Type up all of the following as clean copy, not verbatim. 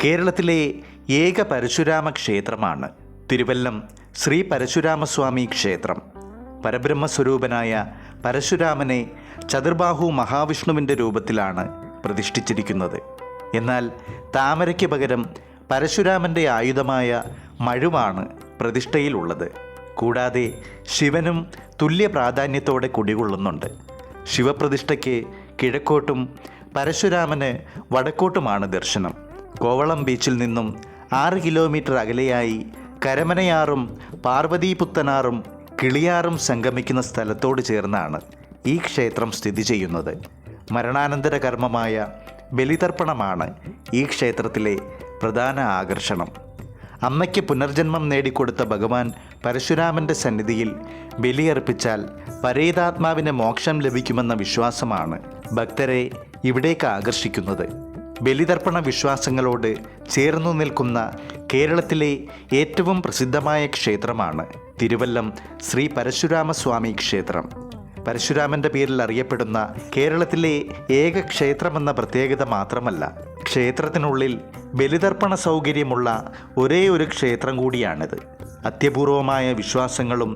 കേരളത്തിലെ ഏക പരശുരാമ ക്ഷേത്രമാണ് തിരുവല്ലം ശ്രീ പരശുരാമസ്വാമി ക്ഷേത്രം. പരബ്രഹ്മസ്വരൂപനായ പരശുരാമനെ ചതുർബാഹു മഹാവിഷ്ണുവിൻ്റെ രൂപത്തിലാണ് പ്രതിഷ്ഠിച്ചിരിക്കുന്നത്. എന്നാൽ താമരയ്ക്ക് പകരം പരശുരാമൻ്റെ ആയുധമായ മഴുവാണ് പ്രതിഷ്ഠയിലുള്ളത്. കൂടാതെ ശിവനും തുല്യ പ്രാധാന്യത്തോടെ കുടികൊള്ളുന്നുണ്ട്. ശിവപ്രതിഷ്ഠയ്ക്ക് കിഴക്കോട്ടും പരശുരാമന് വടക്കോട്ടുമാണ് ദർശനം. കോവളം ബീച്ചിൽ നിന്നും 6 കിലോമീറ്റർ അകലെയായി കരമനയാറും പാർവതീപുത്തനാറും കിളിയാറും സംഗമിക്കുന്ന സ്ഥലത്തോട് ചേർന്നാണ് ഈ ക്ഷേത്രം സ്ഥിതി ചെയ്യുന്നത്. മരണാനന്തര കർമ്മമായ ബലിതർപ്പണമാണ് ഈ ക്ഷേത്രത്തിലെ പ്രധാന ആകർഷണം. അമ്മയ്ക്ക് പുനർജന്മം നേടിക്കൊടുത്ത ഭഗവാൻ പരശുരാമൻ്റെ സന്നിധിയിൽ ബലിയർപ്പിച്ചാൽ പരേതാത്മാവിന് മോക്ഷം ലഭിക്കുമെന്ന വിശ്വാസമാണ് ഭക്തരെ ഇവിടേക്ക് ആകർഷിക്കുന്നത്. ബലിതർപ്പണ വിശ്വാസങ്ങളോട് ചേർന്നു നിൽക്കുന്ന കേരളത്തിലെ ഏറ്റവും പ്രസിദ്ധമായ ക്ഷേത്രമാണ് തിരുവല്ലം ശ്രീ പരശുരാമസ്വാമി ക്ഷേത്രം. പരശുരാമൻ്റെ പേരിൽ അറിയപ്പെടുന്ന കേരളത്തിലെ ഏക ക്ഷേത്രമെന്ന പ്രത്യേകത മാത്രമല്ല, ക്ഷേത്രത്തിനുള്ളിൽ ബലിതർപ്പണ സൗകര്യമുള്ള ഒരേ ഒരു ക്ഷേത്രം കൂടിയാണിത്. അത്യപൂർവമായ വിശ്വാസങ്ങളും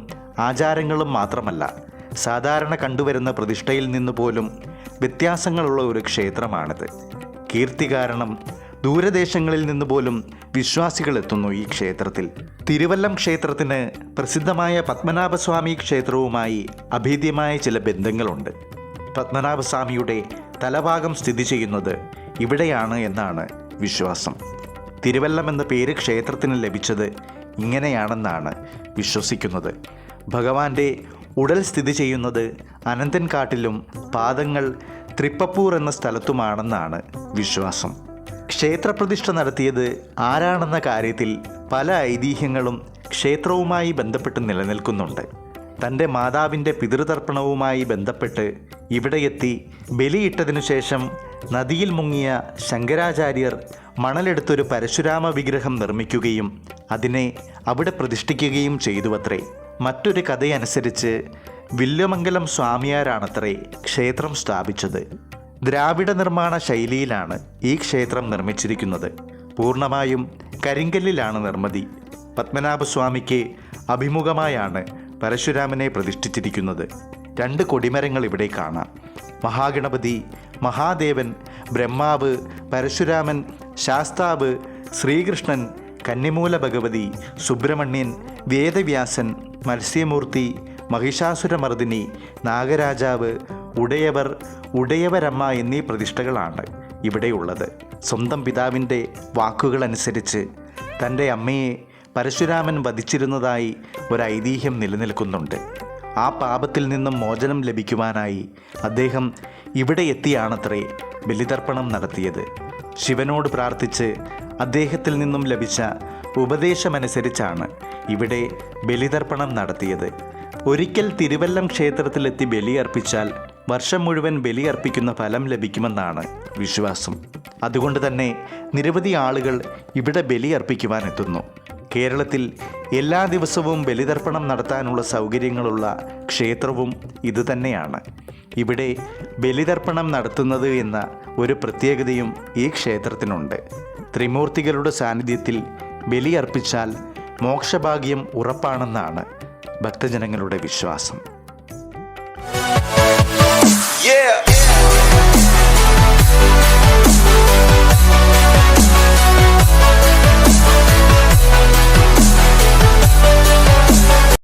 ആചാരങ്ങളും മാത്രമല്ല, സാധാരണ കണ്ടുവരുന്ന പ്രതിഷ്ഠയിൽ നിന്ന് പോലും വ്യത്യാസങ്ങളുള്ള ഒരു ക്ഷേത്രമാണിത്. കീർത്തി കാരണം ദൂരദേശങ്ങളിൽ നിന്ന് പോലും വിശ്വാസികൾ എത്തുന്നു ഈ ക്ഷേത്രത്തിൽ. തിരുവല്ലം ക്ഷേത്രത്തിന് പ്രസിദ്ധമായ പത്മനാഭസ്വാമി ക്ഷേത്രവുമായി അഭേദ്യമായ ചില ബന്ധങ്ങളുണ്ട്. പത്മനാഭസ്വാമിയുടെ തലഭാഗം സ്ഥിതി ചെയ്യുന്നത് ഇവിടെയാണ് എന്നാണ് വിശ്വാസം. തിരുവല്ലം എന്ന പേര് ക്ഷേത്രത്തിന് ലഭിച്ചത് ഇങ്ങനെയാണെന്നാണ് വിശ്വസിക്കുന്നത്. ഭഗവാന്റെ ഉടൽ സ്ഥിതി ചെയ്യുന്നത് അനന്തൻകാട്ടിലും പാദങ്ങൾ തൃപ്പപ്പൂർ എന്ന സ്ഥലത്തുമാണെന്നാണ് വിശ്വാസം. ക്ഷേത്രപ്രതിഷ്ഠ നടത്തിയത് ആരാണെന്ന കാര്യത്തിൽ പല ഐതിഹ്യങ്ങളും ക്ഷേത്രവുമായി ബന്ധപ്പെട്ട് നിലനിൽക്കുന്നുണ്ട്. തൻ്റെ മാതാവിൻ്റെ പിതൃതർപ്പണവുമായി ബന്ധപ്പെട്ട് ഇവിടെയെത്തി ബലിയിട്ടതിനു ശേഷം നദിയിൽ മുങ്ങിയ ശങ്കരാചാര്യർ മണലെടുത്തൊരു പരശുരാമ വിഗ്രഹം നിർമ്മിക്കുകയും അതിനെ അവിടെ പ്രതിഷ്ഠിക്കുകയും ചെയ്തുവത്രേ. മറ്റൊരു കഥയനുസരിച്ച് വില്വമംഗലം സ്വാമിയാരാണത്രേ ക്ഷേത്രം സ്ഥാപിച്ചത്. ദ്രാവിഡ നിർമ്മാണ ശൈലിയിലാണ് ഈ ക്ഷേത്രം നിർമ്മിച്ചിരിക്കുന്നത്. പൂർണ്ണമായും കരിങ്കല്ലിലാണ് നിർമ്മിതി. പത്മനാഭസ്വാമിക്ക് അഭിമുഖമായാണ് പരശുരാമനെ പ്രതിഷ്ഠിച്ചിരിക്കുന്നത്. 2 കൊടിമരങ്ങൾ ഇവിടെ കാണാം. മഹാഗണപതി, മഹാദേവൻ, ബ്രഹ്മാവ്, പരശുരാമൻ, ശാസ്താവ്, ശ്രീകൃഷ്ണൻ, കന്നിമൂല ഭഗവതി, സുബ്രഹ്മണ്യൻ, വേദവ്യാസൻ, മത്സ്യമൂർത്തി, മഹിഷാസുരമർദിനി, നാഗരാജാവ്, ഉടയവർ, ഉടയവരമ്മ എന്നീ പ്രതിഷ്ഠകളാണ് ഇവിടെയുള്ളത്. സ്വന്തം പിതാവിൻ്റെ വാക്കുകളനുസരിച്ച് തൻ്റെ അമ്മയെ പരശുരാമൻ വധിച്ചിരുന്നതായി ഒരു ഐതിഹ്യം നിലനിൽക്കുന്നുണ്ട്. ആ പാപത്തിൽ നിന്നും മോചനം ലഭിക്കുവാനായി അദ്ദേഹം ഇവിടെ എത്തിയാണത്രേ ബലിതർപ്പണം നടത്തിയത്. ശിവനോട് പ്രാർത്ഥിച്ച് അദ്ദേഹത്തിൽ നിന്നും ലഭിച്ച ഉപദേശമനുസരിച്ചാണ് ഇവിടെ ബലിതർപ്പണം നടത്തിയത്. ഒരിക്കൽ തിരുവല്ലം ക്ഷേത്രത്തിലെത്തി ബലിയർപ്പിച്ചാൽ വർഷം മുഴുവൻ ബലിയർപ്പിക്കുന്ന ഫലം ലഭിക്കുമെന്നാണ് വിശ്വാസം. അതുകൊണ്ട് തന്നെ നിരവധി ആളുകൾ ഇവിടെ ബലിയർപ്പിക്കുവാൻ എത്തുന്നു. കേരളത്തിൽ എല്ലാ ദിവസവും ബലിതർപ്പണം നടത്താനുള്ള സൗകര്യങ്ങളുള്ള ക്ഷേത്രവും ഇതുതന്നെയാണ്. ഇവിടെ ബലിതർപ്പണം നടത്തുന്നത് എന്ന ഒരു പ്രത്യേകതയും ഈ ക്ഷേത്രത്തിനുണ്ട്. ത്രിമൂർത്തികളുടെ സാന്നിധ്യത്തിൽ ബലിയർപ്പിച്ചാൽ മോക്ഷഭാഗ്യം ഉറപ്പാണെന്നാണ് ഭക്തജനങ്ങളുടെ വിശ്വാസം. Yeah.